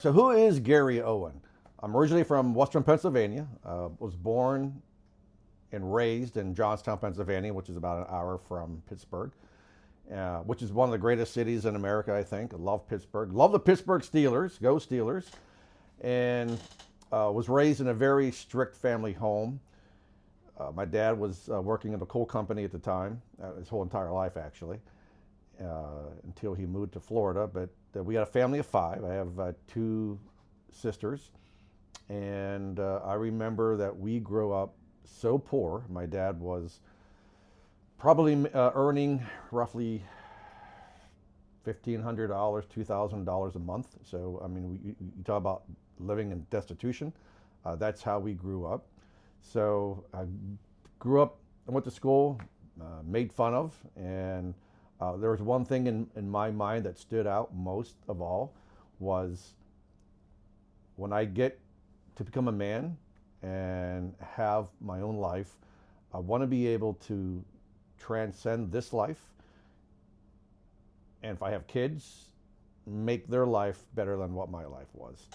So who is Gary Owen? I'm originally from Western Pennsylvania. Was born and raised in Johnstown, Pennsylvania, which is about an hour from Pittsburgh, which is one of the greatest cities in America, I think. I love Pittsburgh. Love the Pittsburgh Steelers. Go Steelers. And was raised in a very strict family home. My dad was working at a coal company at the time, his whole entire life, actually, until he moved to Florida. But we had a family of five. I have two sisters. And I remember that we grew up so poor. My dad was probably earning roughly $1,500, $2,000 a month. So, I mean, you talk about living in destitution. That's how we grew up. So I grew up, I went to school, made fun of, and there was one thing in my mind that stood out most of all was when I get to become a man and have my own life, I want to be able to transcend this life. And if I have kids, make their life better than what my life was.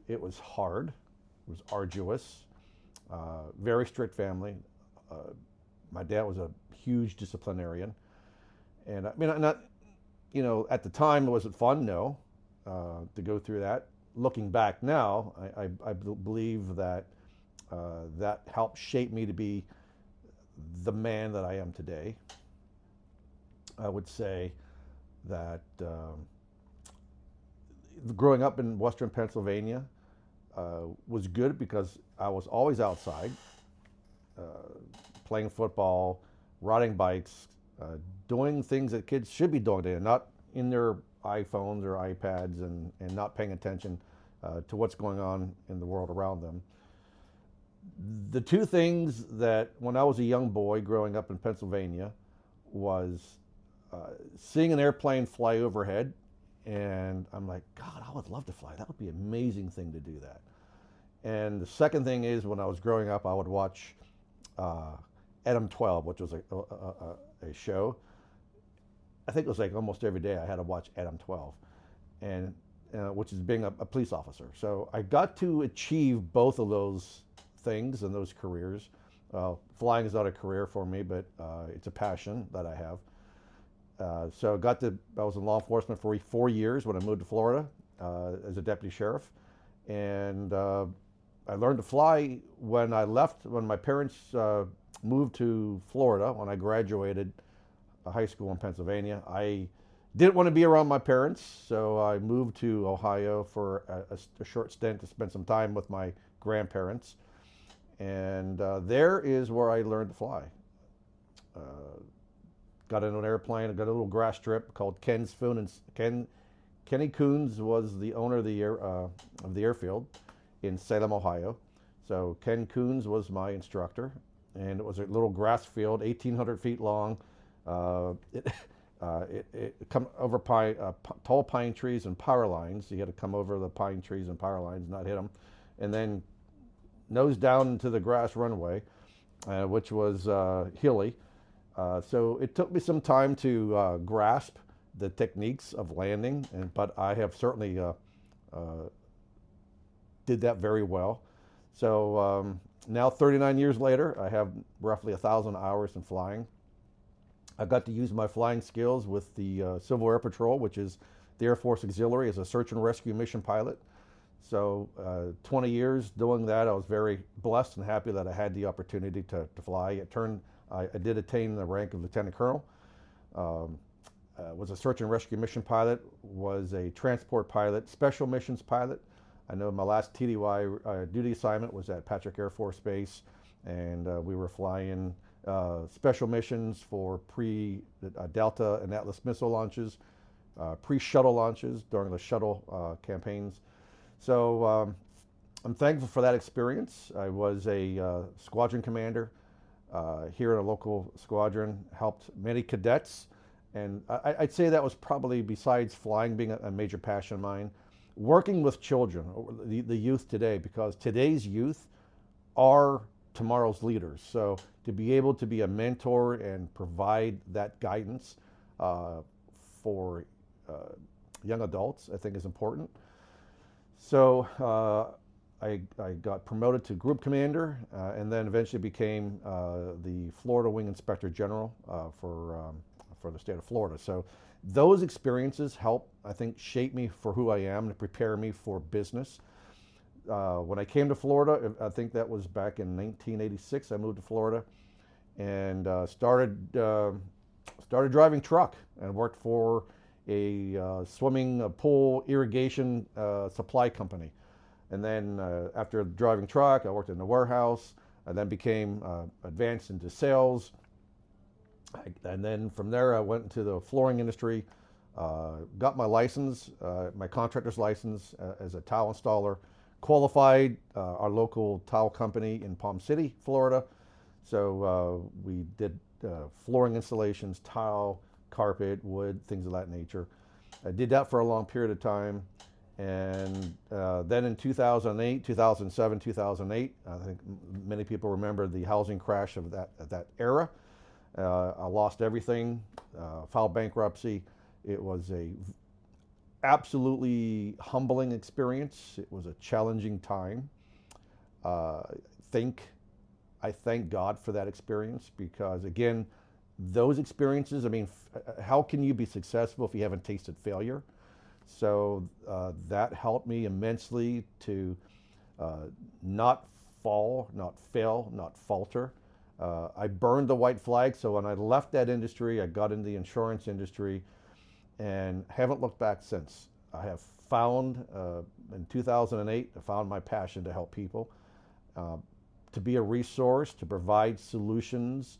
It was hard, it was arduous, very strict family. My dad was a huge disciplinarian. And I mean, not, at the time, was it fun? No, to go through that. Looking back now, I believe that that helped shape me to be the man that I am today. I would say that growing up in Western Pennsylvania was good because I was always outside, playing football, riding bikes, doing things that kids should be doing today, not in their iPhones or iPads and not paying attention to what's going on in the world around them. The two things that when I was a young boy growing up in Pennsylvania was seeing an airplane fly overhead, and I'm like, God, I would love to fly. That would be an amazing thing to do that. And the second thing is when I was growing up, I would watch Adam 12, which was a show. I think it was like almost every day I had to watch Adam 12, and which is being a police officer. So I got to achieve both of those things and those careers. Flying is not a career for me, but it's a passion that I have. So I was in law enforcement for 4 years when I moved to Florida as a deputy sheriff. And I learned to fly when I left, when my parents moved to Florida, when I graduated high school in Pennsylvania. I didn't want to be around my parents, so I moved to Ohio for a short stint to spend some time with my grandparents. And there is where I learned to fly. Got into an airplane, I got a little grass strip called Ken's Foon, and Kenny Coons was the owner of the airfield in Salem, Ohio. So Ken Coons was my instructor, and it was a little grass field, 1,800 feet long. It come over tall pine trees and power lines. You had to come over the pine trees and power lines, not hit them, and then nose down into the grass runway, which was hilly. So it took me some time to grasp the techniques of landing, but I have certainly did that very well. So now 39 years later, I have roughly 1,000 hours in flying. I got to use my flying skills with the Civil Air Patrol, which is the Air Force Auxiliary, as a search and rescue mission pilot. So 20 years doing that, I was very blessed and happy that I had the opportunity to fly. I did attain the rank of lieutenant colonel. Was a search and rescue mission pilot, was a transport pilot, special missions pilot. I know my last TDY duty assignment was at Patrick Air Force Base, and we were flying special missions for pre-Delta and Atlas missile launches, pre-shuttle launches during the shuttle campaigns. So I'm thankful for that experience. I was a squadron commander here in a local squadron, helped many cadets, and I'd say that was probably, besides flying being a major passion of mine, working with children, the youth today, because today's youth are tomorrow's leaders. So to be able to be a mentor and provide that guidance for young adults, I think is important. So I got promoted to group commander, and then eventually became the Florida Wing Inspector General for the state of Florida. So those experiences help, I think, shape me for who I am and prepare me for business. When I came to Florida, I think that was back in 1986. I moved to Florida and started driving truck and worked for a swimming pool irrigation supply company. And then after driving truck, I worked in the warehouse. I then became advanced into sales. And then from there, I went into the flooring industry, got my license, my contractor's license as a tile installer, qualified our local tile company in Palm City, Florida. So we did flooring installations, tile, carpet, wood, things of that nature. I did that for a long period of time. And then in 2008, 2007, 2008, I think many people remember the housing crash of that era. I lost everything, filed bankruptcy. It was a absolutely humbling experience. It was a challenging time. I thank God for that experience because, again, those experiences, I mean, how can you be successful if you haven't tasted failure? So that helped me immensely to not fall, not fail, not falter. I burned the white flag, so when I left that industry, I got into the insurance industry and haven't looked back since. I have found, in 2008, I found my passion to help people, to be a resource, to provide solutions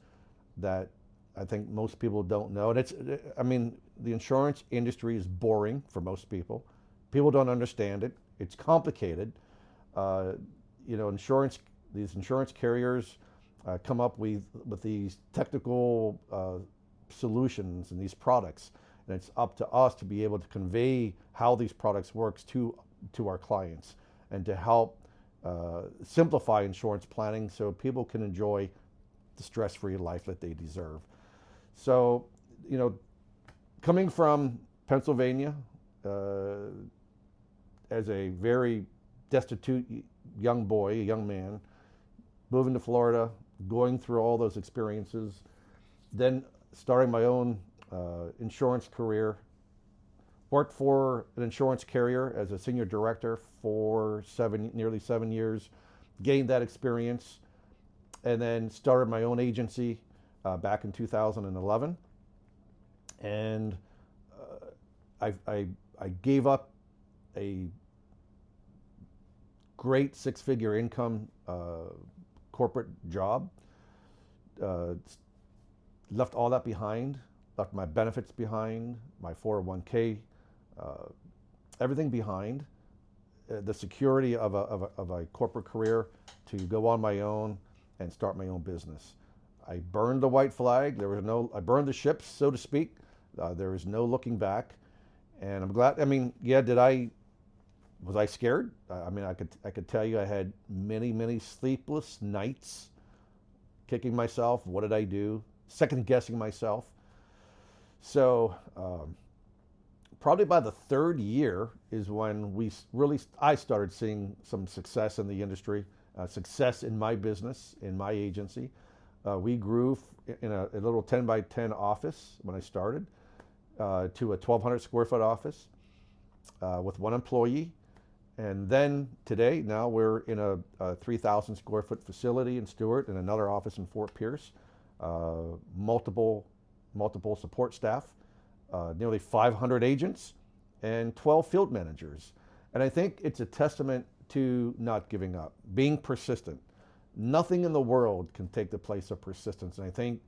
that I think most people don't know. And I mean, the insurance industry is boring for most people. People don't understand it. It's complicated. These insurance carriers come up with these technical solutions and these products. And it's up to us to be able to convey how these products works to our clients and to help simplify insurance planning so people can enjoy the stress-free life that they deserve. So, coming from Pennsylvania as a very destitute young boy, a young man, moving to Florida, going through all those experiences, then starting my own insurance career, worked for an insurance carrier as a senior director for nearly 7 years, gained that experience, and then started my own agency back in 2011. And I gave up a great six-figure income corporate job, left all that behind, left my benefits behind, my 401k, everything behind, the security of a corporate career to go on my own and start my own business. I burned the white flag. I burned the ships, so to speak. There is no looking back. And I'm glad, was I scared? I could tell you I had many, many sleepless nights, kicking myself. What did I do? Second guessing myself. So probably by the third year is when I started seeing some success in the industry, success in my business, in my agency. We grew in a little 10 by 10 office when I started to a 1,200 square foot office with one employee. And then today, now we're in a 3,000 square foot facility in Stewart and another office in Fort Pierce, multiple support staff, nearly 500 agents, and 12 field managers. And I think it's a testament to not giving up, being persistent. Nothing in the world can take the place of persistence. And I think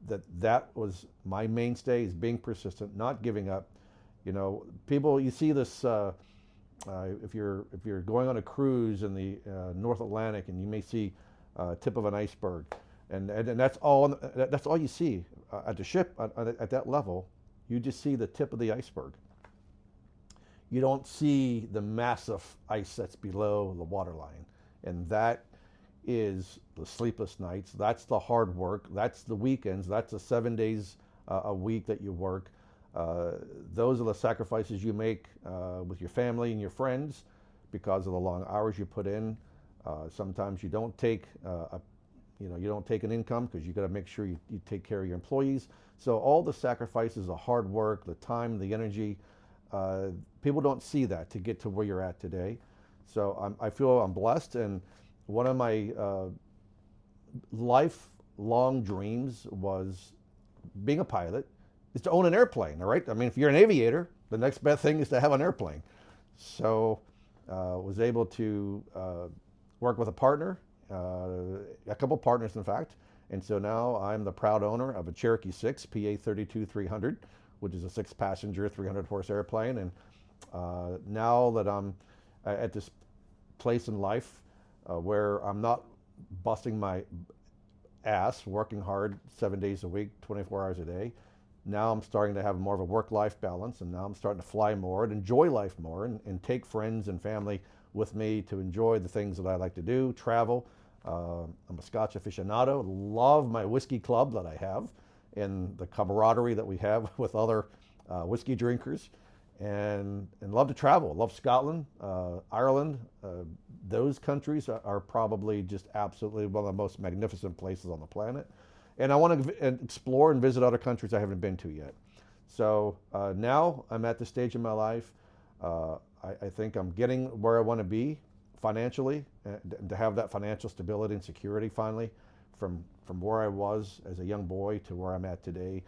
that was my mainstay, is being persistent, not giving up. People, you see this, if you're going on a cruise in the North Atlantic, and you may see tip of an iceberg, and that's all you see at the ship at that level. You just see the tip of the iceberg. You don't see the massive ice that's below the waterline. And that is the sleepless nights. That's the hard work. That's the weekends. That's the 7 days a week that you work. Uh, those are the sacrifices you make with your family and your friends because of the long hours you put in. Sometimes you don't take you don't take an income because you got to make sure you take care of your employees. So all the sacrifices, the hard work, the time, the energy, people don't see that to get to where you're at today. So I feel I'm blessed, and one of my lifelong dreams was being a pilot, is to own an airplane, all right? I mean, if you're an aviator, the next best thing is to have an airplane. So was able to work with a partner, a couple partners in fact, and so now I'm the proud owner of a Cherokee 6 PA 32-300, which is a 6-passenger, 300-horse airplane. And now that I'm at this place in life where I'm not busting my ass, working hard 7 days a week, 24 hours a day, now I'm starting to have more of a work-life balance, and now I'm starting to fly more and enjoy life more, and take friends and family with me to enjoy the things that I like to do, travel. I'm a Scotch aficionado, love my whiskey club that I have and the camaraderie that we have with other whiskey drinkers, and love to travel. Love Scotland, Ireland. Those countries are probably just absolutely one of the most magnificent places on the planet. And I want to explore and visit other countries I haven't been to yet. So now I'm at the stage in my life. I think I'm getting where I want to be financially, and to have that financial stability and security finally from where I was as a young boy to where I'm at today.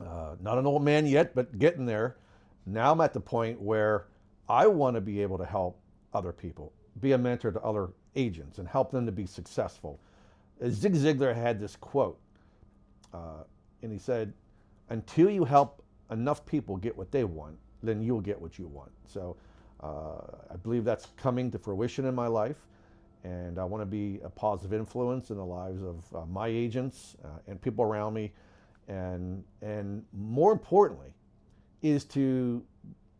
Not an old man yet, but getting there. Now I'm at the point where I want to be able to help other people, be a mentor to other agents and help them to be successful. Zig Ziglar had this quote, and he said, until you help enough people get what they want, then you'll get what you want. So I believe that's coming to fruition in my life, and I want to be a positive influence in the lives of my agents and people around me, and more importantly is to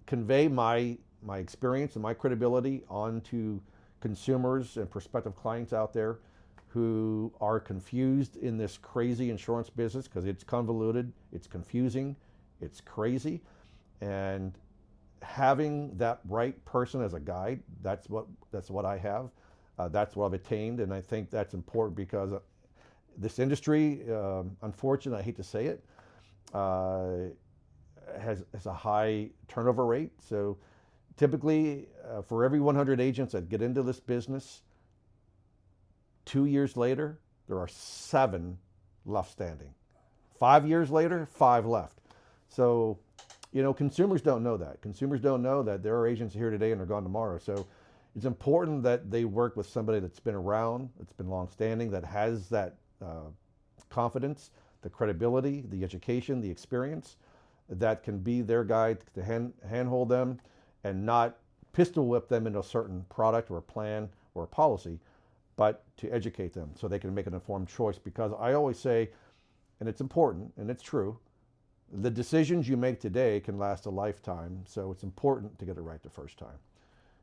convey my experience and my credibility onto consumers and prospective clients out there who are confused in this crazy insurance business, because it's convoluted, it's confusing, it's crazy. And having that right person as a guide, that's what I have. That's what I've attained, and I think that's important because this industry, unfortunately, I hate to say it, has a high turnover rate. So typically, for every 100 agents that get into this business, 2 years later, there are 7 left standing. 5 years later, 5 left. So, consumers don't know that. Consumers don't know that there are agents here today and are gone tomorrow. So it's important that they work with somebody that's been around, that's been long-standing, that has that confidence, the credibility, the education, the experience, that can be their guide to handhold them and not pistol whip them into a certain product or a plan or a policy, but to educate them so they can make an informed choice. Because I always say, and it's important and it's true, the decisions you make today can last a lifetime. So it's important to get it right the first time.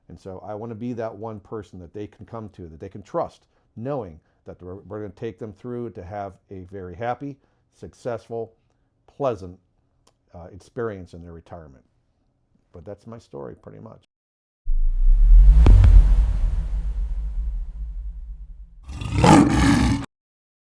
And so I want to be that one person that they can come to, that they can trust, knowing that we're going to take them through to have a very happy, successful, pleasant experience in their retirement. But that's my story pretty much.